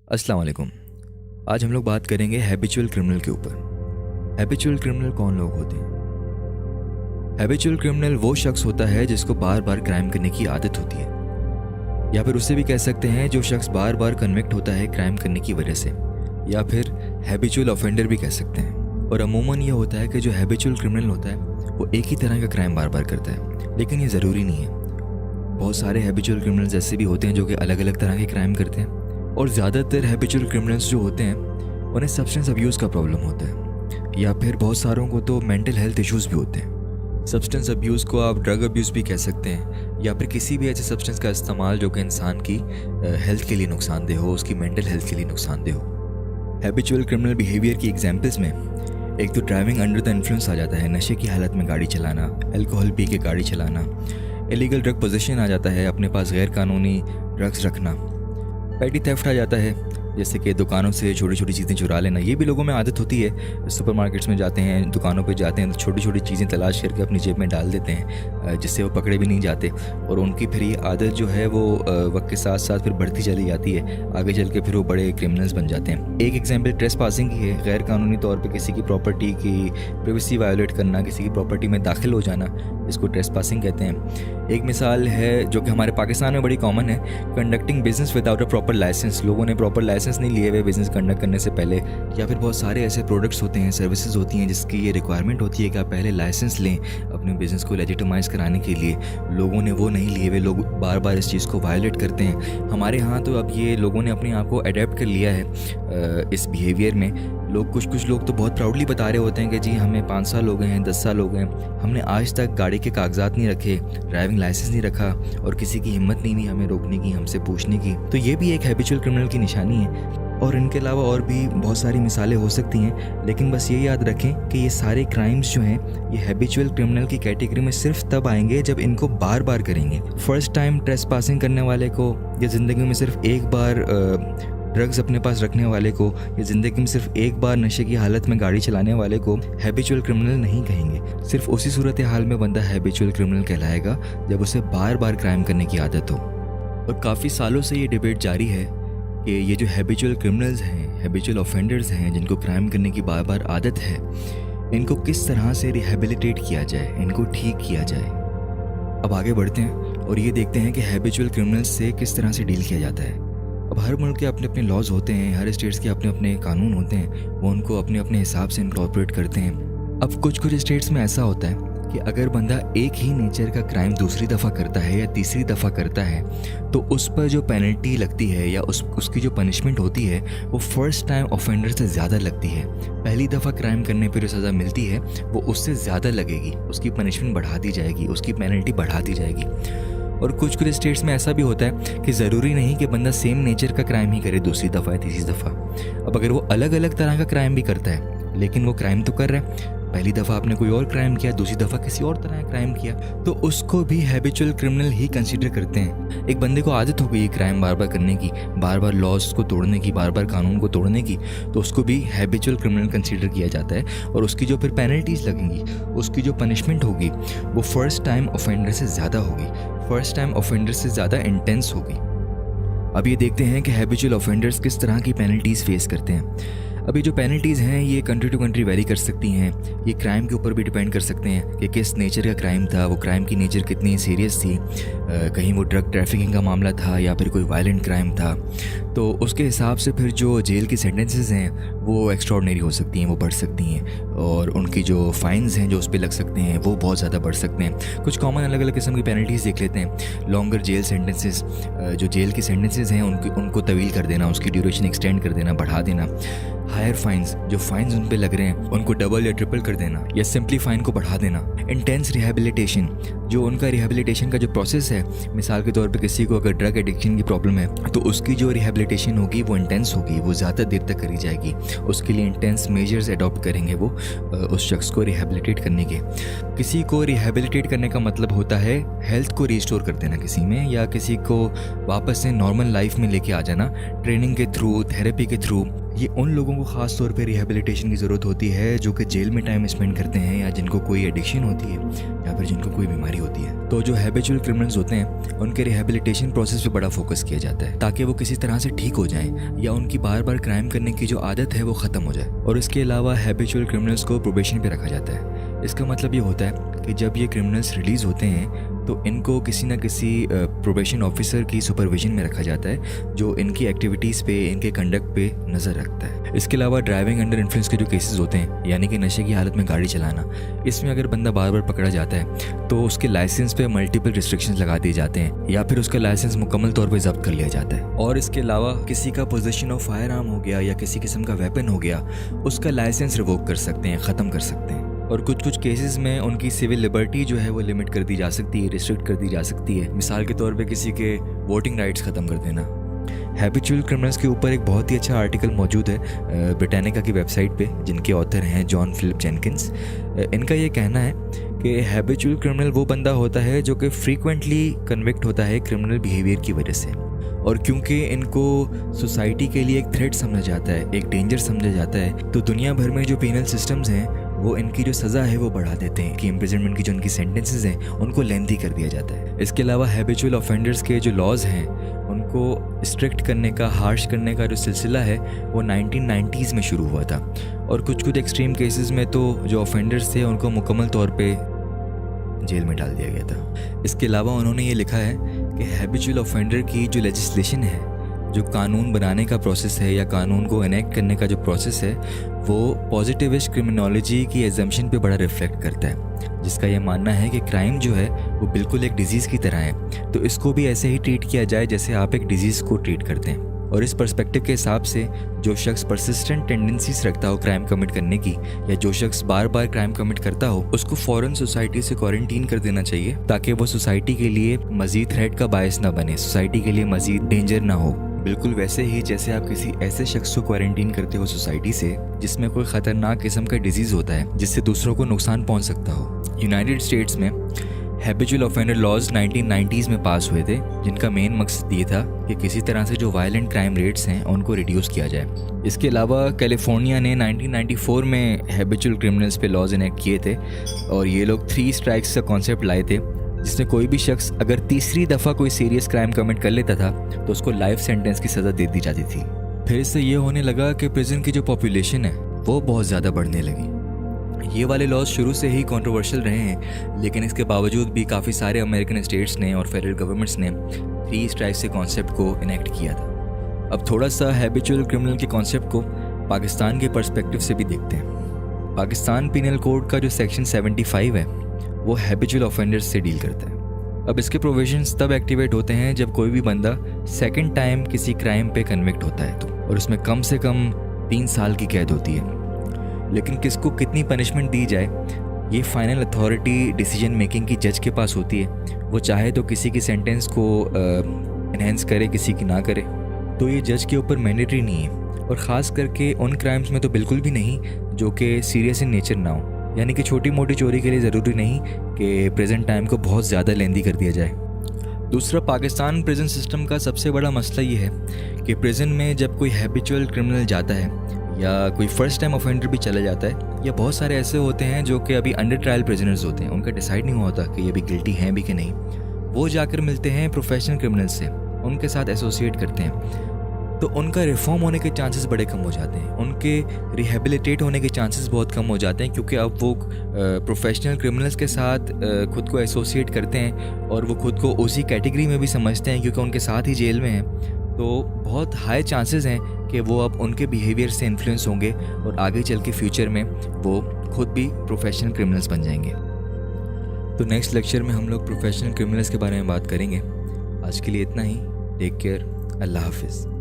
अस्सलाम वालेकुम। आज हम लोग बात करेंगे हैबिचुअल क्रिमिनल के ऊपर। हैबिचुअल क्रिमिनल कौन लोग होते हैं? हैबिचुअल क्रिमिनल वो शख्स होता है जिसको बार बार क्राइम करने की आदत होती है, या फिर उससे भी कह सकते हैं जो शख्स बार बार कन्विक्ट होता है क्राइम करने की वजह से, या फिर हैबिचुअल ऑफेंडर भी कह सकते हैं। और अमूमन ये होता है कि जो हैबिचुअल क्रिमिनल होता है वो एक ही तरह का क्राइम बार बार करता है, लेकिन ये ज़रूरी नहीं है। बहुत सारे हैबिचुअल क्रिमिनल्स ऐसे भी होते हैं जो कि अलग अलग तरह के क्राइम करते हैं। और ज़्यादातर हैबिचुअल क्रिमिनल्स जो होते हैं उन्हें सब्सटेंस अब्यूज़ का प्रॉब्लम होता है, या फिर बहुत सारों को तो मेंटल हेल्थ इश्यूज़ भी होते हैं। सब्सटेंस अब्यूज़ को आप ड्रग अब्यूज़ भी कह सकते हैं, या फिर किसी भी ऐसे सब्सटेंस का इस्तेमाल जो कि इंसान की हेल्थ के लिए नुकसानदेह हो, उसकी मेंटल हेल्थ के लिए नुकसानदेह हो। हैबिचुअल क्रिमिनल बिहेवियर की एग्जाम्पल्स में एक तो ड्राइविंग अंडर द इन्फ्लुएंस आ जाता है, नशे की हालत में गाड़ी चलाना, अल्कोहल पी के गाड़ी चलाना। इलीगल ड्रग पोजीशन आ जाता है, अपने पास गैर कानूनी ड्रग्स रखना। पेटी थेफ्ट आ जाता है, जैसे कि दुकानों से छोटी छोटी चीज़ें चुरा लेना। ये भी लोगों में आदत होती है, सुपरमार्केट्स में जाते हैं, दुकानों पे जाते हैं तो छोटी छोटी चीज़ें तलाश करके अपनी जेब में डाल देते हैं, जिससे वो पकड़े भी नहीं जाते। और उनकी फिर ये आदत जो है वो वक्त के साथ साथ फिर बढ़ती चली जाती है, आगे चल के फिर वो बड़े क्रिमिनल्स बन जाते हैं। एक एग्जाम्पल ट्रेस पासिंग की है, गैर कानूनी तौर पर किसी की प्रॉपर्टी की प्राइवेसी वायोलेट करना, किसी की प्रॉपर्टी में दाखिल हो जाना, इसको ट्रेस पासिंग कहते हैं। एक मिसाल है जो कि हमारे पाकिस्तान में बड़ी कॉमन है, conducting business without a proper licence. लोगों ने प्रॉपर लाइसेंस नहीं लिए हुए बिजनेस कंडक्ट करने से पहले, या फिर बहुत सारे ऐसे प्रोडक्ट्स होते हैं, सर्विसेज होती हैं जिसकी ये रिक्वायरमेंट होती है कि आप पहले लाइसेंस लें अपने बिजनेस को लेजिटिमाइज कराने के लिए। लोगों ने वो नहीं लिए हुए, लोग बार बार इस चीज़ को वायोलेट करते हैं। हमारे यहाँ तो अब ये लोगों ने अपने आप को अडेप्ट कर लिया है इस बिहेवियर में। लोग कुछ लोग तो बहुत प्राउडली बता रहे होते हैं कि जी हमें 5 साल हो गए हैं, 10 साल हो गए हैं, हमने आज तक गाड़ी के कागजात नहीं रखे, ड्राइविंग लाइसेंस नहीं रखा, और किसी की हिम्मत नहीं हुई हमें रोकने की, हमसे पूछने की। तो ये भी एक हैबिचुअल क्रिमिनल की निशानी है। और इनके अलावा और भी बहुत सारी मिसालें हो सकती हैं, लेकिन बस ये याद रखें कि ये सारे क्राइम्स जो हैं ये हैबिचुअल क्रिमिनल की कैटेगरी में सिर्फ तब आएंगे जब इनको बार बार करेंगे। फर्स्ट टाइम ट्रेस पासिंग करने वाले को, या ज़िंदगी में सिर्फ एक बार ड्रग्स अपने पास रखने वाले को, या ज़िंदगी में सिर्फ एक बार नशे की हालत में गाड़ी चलाने वाले को हैबिचुअल क्रिमिनल नहीं कहेंगे। सिर्फ उसी सूरत हाल में बंदा हैबिचुअल क्रिमिनल कहलाएगा जब उसे बार बार क्राइम करने की आदत हो। और काफ़ी सालों से ये डिबेट जारी है कि ये जो हैबिचुअल क्रिमिनल्स हैं, हैबिचुअल ऑफेंडर्स हैं, जिनको क्राइम करने की बार बार आदत है, इनको किस तरह से रिहेबिलिटेट किया जाए, इनको ठीक किया जाए। अब आगे बढ़ते हैं और ये देखते हैं कि हैबिचुअल क्रिमिनल्स से किस तरह से डील किया जाता है। अब हर मुल्क के अपने अपने लॉज होते हैं, हर स्टेट्स के अपने अपने कानून होते हैं, वो उनको अपने अपने हिसाब से इनकॉर्पोरेट करते हैं। अब कुछ स्टेट्स में ऐसा होता है कि अगर बंदा एक ही नेचर का क्राइम दूसरी दफ़ा करता है या तीसरी दफ़ा करता है तो उस पर जो पेनल्टी लगती है या उसकी जो पनिशमेंट होती है वो फर्स्ट टाइम ऑफेंडर से ज़्यादा लगती है। पहली दफ़ा क्राइम करने पर जो सज़ा मिलती है वो उससे ज़्यादा लगेगी, उसकी पनिशमेंट बढ़ा दी जाएगी, उसकी पेनल्टी बढ़ा दी जाएगी। और कुछ स्टेट्स में ऐसा भी होता है कि ज़रूरी नहीं कि बंदा सेम नेचर का क्राइम ही करे दूसरी दफ़ा या तीसरी दफ़ा। अब अगर वो अलग अलग तरह का क्राइम भी करता है लेकिन वो क्राइम तो कर रहा है, पहली दफ़ा आपने कोई और क्राइम किया, दूसरी दफ़ा किसी और तरह का क्राइम किया, तो उसको भी हैबिचुअल क्रिमिनल ही कंसीडर करते हैं। एक बंदे को आदत हो गई क्राइम बार बार करने की, बार बार लॉज को तोड़ने की, बार बार कानून को तोड़ने की, तो उसको भी हैबिचुअल क्रिमिनल कंसीडर किया जाता है। और उसकी जो फिर पेनल्टीज लगेंगी, उसकी जो पनिशमेंट होगी वो फर्स्ट टाइम ऑफेंडर से ज़्यादा होगी, फर्स्ट टाइम ऑफेंडर से ज़्यादा इंटेंस होगी। अब ये देखते हैं कि हैबिचुअल ऑफेंडर्स किस तरह की पेनल्टीज़ फेस करते हैं। अभी जो पेनल्टीज़ हैं ये कंट्री टू कंट्री वेरी कर सकती हैं, ये क्राइम के ऊपर भी डिपेंड कर सकते हैं कि किस नेचर का क्राइम था, वो क्राइम की नेचर कितनी सीरियस थी, कहीं वो ड्रग ट्रैफिकिंग का मामला था या फिर कोई वायलेंट क्राइम था, तो उसके हिसाब से फिर जो जेल की सेंटेंसेस हैं वो एक्स्ट्रॉर्डिनरी हो सकती हैं, वो बढ़ सकती हैं, और उनकी जो फाइन्स हैं जो उस पर लग सकते हैं वो बहुत ज़्यादा बढ़ सकते हैं। कुछ कॉमन अलग अलग किस्म की पेनल्टीज़ देख लेते हैं। लॉन्गर जेल सेंटेंसेस, जो जेल की सेंटेंसेस हैं उनको तवील कर देना, उसकी ड्यूरेशन एक्सटेंड कर देना, बढ़ा देना। हायर फाइन्स, जो फाइन्स उन पे लग रहे हैं उनको डबल या ट्रिपल कर देना, या सिंपली फाइन को बढ़ा देना। इंटेंस रिहेबिलिटेशन, जो उनका रिहेबिलिटेशन का जो प्रोसेस है, मिसाल के तौर पे किसी को अगर ड्रग एडिक्शन की प्रॉब्लम है तो उसकी जो रिहेबिलिटेशन होगी वो इंटेंस होगी, वो ज़्यादा देर तक करी जाएगी। उसके लिए इंटेंस मेजर्स अडॉप्ट करेंगे वो उस शख्स को रिहेबिलिटेट करने के। किसी को रिहेबिलिटेट करने का मतलब होता है हेल्थ को रिस्टोर कर देना किसी में, या किसी को वापस से नॉर्मल लाइफ में लेके आ जाना, ट्रेनिंग के थ्रू, थेरेपी के थ्रू, ये उन लोगों को ख़ास तौर पे रिहैबिलिटेशन की ज़रूरत होती है जो कि जेल में टाइम स्पेंड करते हैं या जिनको कोई एडिक्शन होती है या फिर जिनको कोई बीमारी होती है। तो जो हैबिचुअल क्रिमिनल्स होते हैं उनके रिहैबिलिटेशन प्रोसेस पे बड़ा फोकस किया जाता है ताकि वो किसी तरह से ठीक हो जाएं या उनकी बार बार क्राइम करने की जो आदत है वो ख़त्म हो जाए। और इसके अलावा हैबिचुअल क्रिमिनल्स को प्रोबेशन पे रखा जाता है। इसका मतलब ये होता है कि जब ये क्रिमिनल्स रिलीज़ होते हैं तो इनको किसी न किसी प्रोबेशन ऑफिसर की सुपरविजन में रखा जाता है जो इनकी एक्टिविटीज़ पे, इनके कंडक्ट पे नज़र रखता है। इसके अलावा ड्राइविंग अंडर इन्फ्लुएंस के जो केसेस होते हैं यानी कि नशे की हालत में गाड़ी चलाना, इसमें अगर बंदा बार बार पकड़ा जाता है तो उसके लाइसेंस पे मल्टीपल रिस्ट्रिक्शंस लगा दिए जाते हैं या फिर उसका लाइसेंस मुकम्मल तौर पे जब्त कर लिया जाता है। और इसके अलावा किसी का पोजीशन ऑफ फायर आर्म हो गया या किसी किस्म का वेपन हो गया, उसका लाइसेंस रिवोक कर सकते हैं, ख़त्म कर सकते हैं। और कुछ केसेस में उनकी सिविल लिबर्टी जो है वो लिमिट कर दी जा सकती है, रिस्ट्रिक्ट कर दी जा सकती है। मिसाल के तौर पे किसी के वोटिंग राइट्स ख़त्म कर देना। हैबिचुअल क्रिमिनल्स के ऊपर एक बहुत ही अच्छा आर्टिकल मौजूद है ब्रिटानिका की वेबसाइट पे, जिनके ऑथर हैं जॉन फिलिप जेनकिंस। इनका ये कहना है कि हैबिचुअल क्रिमिनल वो बंदा होता है जो कि फ्रीक्वेंटली कन्विक्ट होता है क्रिमिनल बिहेवियर की वजह से, और क्योंकि इनको सोसाइटी के लिए एक थ्रेट समझा जाता है, एक डेंजर समझा जाता है, तो दुनिया भर में जो पेनल सिस्टम्स हैं वो इनकी जो सज़ा है वो बढ़ा देते हैं कि इम्प्रिजनमेंट की जो उनकी सेंटेंसेस हैं उनको लेंथी कर दिया जाता है। इसके अलावा हैबिचुअल ऑफेंडर्स के जो लॉज हैं उनको स्ट्रिक्ट करने का, हार्श करने का जो सिलसिला है वो 1990s में शुरू हुआ था, और कुछ एक्सट्रीम केसेस में तो जो ऑफेंडर्स थे उनको मुकम्मल तौर पे जेल में डाल दिया गया था। इसके अलावा उन्होंने ये लिखा है कि हैबिचुअल ऑफेंडर की जो लेजिस्लेशन है, जो कानून बनाने का प्रोसेस है या कानून को एनेक्ट करने का जो प्रोसेस है, वो पॉजिटिविस्ट क्रिमिनोलॉजी की एजम्पशन पे बड़ा रिफ्लेक्ट करता है, जिसका ये मानना है कि क्राइम जो है वो बिल्कुल एक डिजीज़ की तरह है, तो इसको भी ऐसे ही ट्रीट किया जाए जैसे आप एक डिजीज़ को ट्रीट करते हैं। और इस पर्सपेक्टिव के हिसाब से जो शख्स परसिस्टेंट टेंडेंसीज रखता हो क्राइम कमिट करने की, या जो शख्स बार बार क्राइम कमिट करता हो, उसको फ़ौरन सोसाइटी से क्वारंटीन कर देना चाहिए ताकि वो सोसाइटी के लिए मज़ीद थ्रेट का बायस ना बने, सोसाइटी के लिए मज़ीद डेंजर ना हो। बिल्कुल वैसे ही जैसे आप किसी ऐसे शख्स को क्वारंटीन करते हो सोसाइटी से जिसमें कोई ख़तरनाक किस्म का डिजीज़ होता है जिससे दूसरों को नुकसान पहुंच सकता हो। यूनाइटेड स्टेट्स में हैबिचुअल ऑफेंडर लॉज 1990s में पास हुए थे, जिनका मेन मकसद ये था कि किसी तरह से जो वायलेंट क्राइम रेट्स हैं उनको रिड्यूस किया जाए। इसके अलावा कैलिफोर्निया ने 1994 में हैबिचुअल क्रिमिनल्स पे लॉज इनेक्ट किए थे, और ये लोग 3 स्ट्राइक्स का कॉन्सेप्ट लाए थे, जिसमें कोई भी शख्स अगर तीसरी दफ़ा कोई सीरियस क्राइम कमिट कर लेता था तो उसको लाइफ सेंटेंस की सज़ा दे दी जाती थी। फिर इससे ये होने लगा कि प्रिजन की जो पॉपुलेशन है वो बहुत ज़्यादा बढ़ने लगी। ये वाले लॉज शुरू से ही कंट्रोवर्शियल रहे हैं, लेकिन इसके बावजूद भी काफ़ी सारे अमेरिकन स्टेट्स ने और फेडरल गवर्नमेंट्स ने 3 स्ट्राइक्स के कॉन्सेप्ट को इनेक्ट किया था। अब थोड़ा सा हैबिचुअल क्रिमिनल के कॉन्सेप्ट को पाकिस्तान के पर्सपेक्टिव से भी देखते हैं। पाकिस्तान पीनल कोड का जो सेक्शन 75 है वो हैबिचुअल ऑफेंडर्स से डील करता है। अब इसके प्रोविजंस तब एक्टिवेट होते हैं जब कोई भी बंदा सेकंड टाइम किसी क्राइम पे कन्विक्ट होता है तो, और उसमें कम से कम 3 साल की कैद होती है। लेकिन किसको कितनी पनिशमेंट दी जाए ये फाइनल अथॉरिटी डिसीजन मेकिंग की जज के पास होती है। वो चाहे तो किसी की सेंटेंस को इन्हेंस करे, किसी की ना करे, तो ये जज के ऊपर मैंडेटरी नहीं है, और ख़ास करके उन क्राइम्स में तो बिल्कुल भी नहीं जो कि सीरियस इन नेचर ना हो। यानी कि छोटी मोटी चोरी के लिए ज़रूरी नहीं कि प्रेजेंट टाइम को बहुत ज़्यादा लेंदी कर दिया जाए। दूसरा, पाकिस्तान प्रिजन सिस्टम का सबसे बड़ा मसला ये है कि प्रिजन में जब कोई हैबिचुअल क्रिमिनल जाता है या कोई फर्स्ट टाइम ऑफेंडर भी चला जाता है, या बहुत सारे ऐसे होते हैं जो कि अभी अंडर ट्रायल प्रिजनर्स होते हैं, उनका डिसाइड नहीं होता कि ये भी गिल्टी हैं भी कि नहीं, वो जाकर मिलते हैं प्रोफेशनल क्रिमिनल्स से, उनके साथ एसोसिएट करते हैं, तो उनका रिफॉर्म होने के चांसेस बड़े कम हो जाते हैं, उनके रिहेबिलिटेट होने के चांसेस बहुत कम हो जाते हैं, क्योंकि अब वो प्रोफेशनल क्रिमिनल्स के साथ खुद को एसोसिएट करते हैं और वो खुद को उसी कैटेगरी में भी समझते हैं क्योंकि उनके साथ ही जेल में हैं। तो बहुत हाई चांसेस हैं कि वो अब उनके बिहेवियर से इन्फ्लुएंस होंगे और आगे चल के फ्यूचर में वो खुद भी प्रोफेशनल क्रिमिनल्स बन जाएंगे। तो नेक्स्ट लेक्चर में हम लोग प्रोफेशनल क्रिमिनल्स के बारे में बात करेंगे। आज के लिए इतना ही। Take care. अल्लाह हाफिज़।